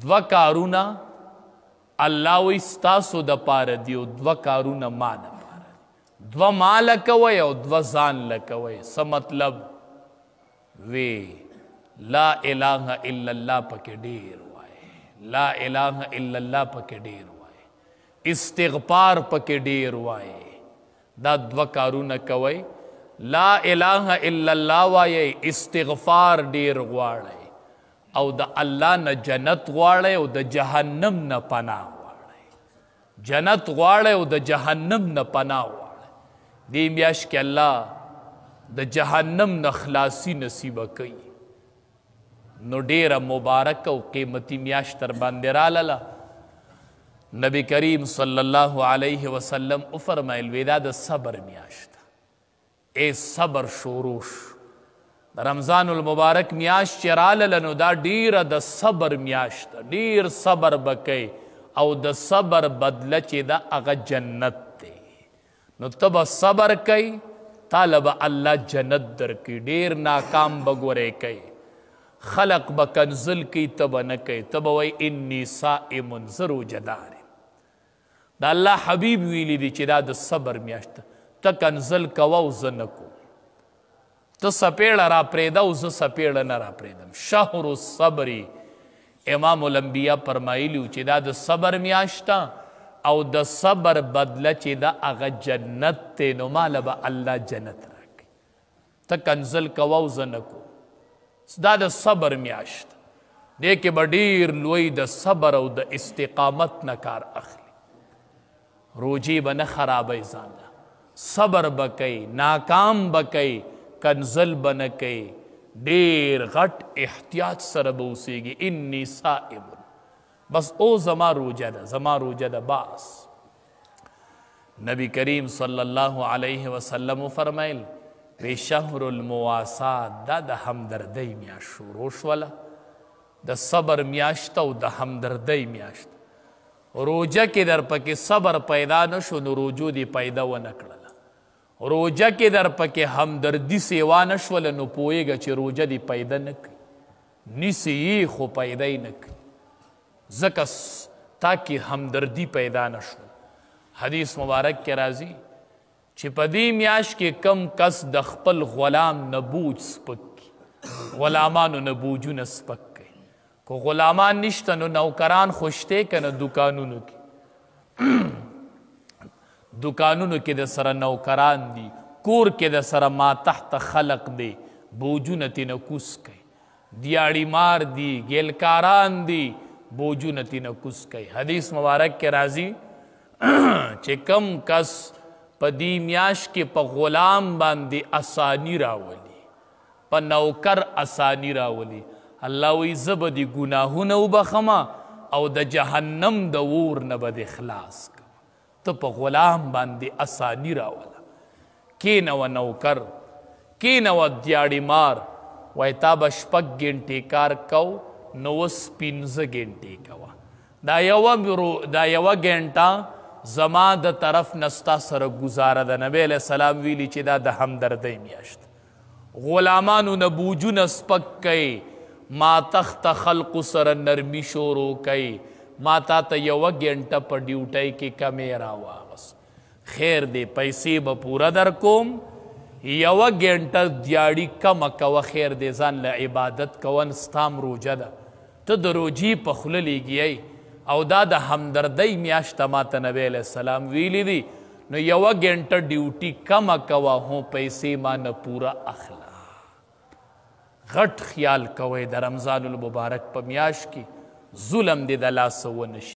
دو کارونه الله وی ستاسو د پاره دی او دو کارونه ما د پاره دی. دو ما لکوئ او دو ځان لکوئ. څه مطلب؟ وی لا الہ الا اللہ پکې ډیر وایي، لا الہ الا اللہ پکې ډیر وایي، استغفار پکې ډیر وایي. دا دو کارونه کوئ، لا الہ الا اللہ وایي، استغفار ډیر غواړئ او د الله نه جنت غواړئ او د جهنم نه پناه غواړئ. جنت غواړئ او د جهنم نه پناه غواړئ. دې میاشت کې الله د جهنم نه خلاصي نصیبه کوي. نو ډیره مبارک او قیمتي میاشت تر باندې رالاله. نبی کریم صلی الله علیه وسلم وفرمایل وی دا د صبر میاشت ده. ای صبر شروع شو. د رمضان المبارک میاشت چې رالاله نو دا ډیره د صبر میاشت ده. ډیر صبر به کوئ او د صبر بدله چې ده هغه جنت دی. نو ته به صبر کوئ، تاله به الله جنت درکوي. ډیر ناکام به ګورې کوئ، خلق به کنزل کوي، ته به نه کوئ. ته به وایي انی صائم، زه روژهدار یم. د الله حبیب ویلی دی چې دا د صبر میاشت ده. ته کنزل کوه او زه نه کوم، ته سپیړه را پرېږده او زه سپیړه نه را پرېږدم. شهر الصبر، امام الانبیا فرمایلي چې دا د صبر میاشت ده او د صبر بدله چې ده هغه جنت دی. نو ماله به الله جنت راکوي. ته کنزل کوه او زه نه کوم. دا د صبر میاشت دې کې به ډېر لوی د صبر او د استقامت نه کار اخلي. روجې به نه خرابوئ ځان له، صبر به کوئ، ناکام به کوئ، کنزل به نه کوئ. ډېر غټ احتیاط سره به اوسېږي. انی صائم، بس او زما روجه ده، زما روجه ده بس. نبی کریم صلی الله علیه وسلم فرمایل وی شهر المواسات، دا د همدردۍ میاشت شروع شوله. د صبر میاشت او د همدردۍ میاشت. روجه کې در پکې صبر پیدا نشو نو روجو دی پیدا ونه کړله. روجه کې در پکې همدردي سیوا نشوله نو پوهېږه چې روجه دی پیدا نه کوي. نیسي یې خو پیدا یې نه کوي، ځکه تا کې همدردي پیدا نشوله. حدیث مبارک کې راځي چې په دې میاشت کې کم کس د خپل غلام نه بوج سپک کړي. غلامانو نه بوجونه سپک کوي. که غلامان نشته نو نوکران خو شته که نه دکانونو کې دکانونو کې د سره نوکران دي، کور کې د سره ما تحت خلق دی، بوجونه تېنه کوز کوي. دیاړي مار دي، ګیلکاران دي، بوجونه تېنه کوز کوي. حدیث مبارک کې راځي چې کم کس په دې میاشت کې په غلام باندې اسانی راولي، په نوکر اسانی راولي، الله وی زه به دې ګناهونه وبخمه او د جهنم د اور نه به دې خلاص کړم. ته په غلام باندې اسانی راوله. کېنوه نوکر، کېنوه دیاړي مار، وایي تا به شپږ ګنټې کار کو نو اوس پنځه ګنټې کوه. دا یوه ګنټه زما د طرف نه ستا سره ګزاره ده. نبی علیه السلام ویلي چې دا د همدردۍ میاشت. غلامانو نه بوجونه سپک کوي، ما تخت خلقو سره نرمي شروع کوي. ما تا ته یوه ګنټه په ډیوټۍ کې کمې راواغست، خیر دی پیسې به پوره در کوم. یوه ګنټه دیاړي کمه کوه، خیر دی ځان له عبادت کوه، ستام روجه ده. ته د روجې په خوله لیږیی او دا د همدردۍ میاشت ما ته نبی علیه السلام ویلی دی. نو یوه ګنټه ډیوټي کمه کوه، هو پیسې ما نه پوره اخله. غټ خیال کوئ د رمضان المبارک په میاشت کې ظلم دې د لاسه ونه شي.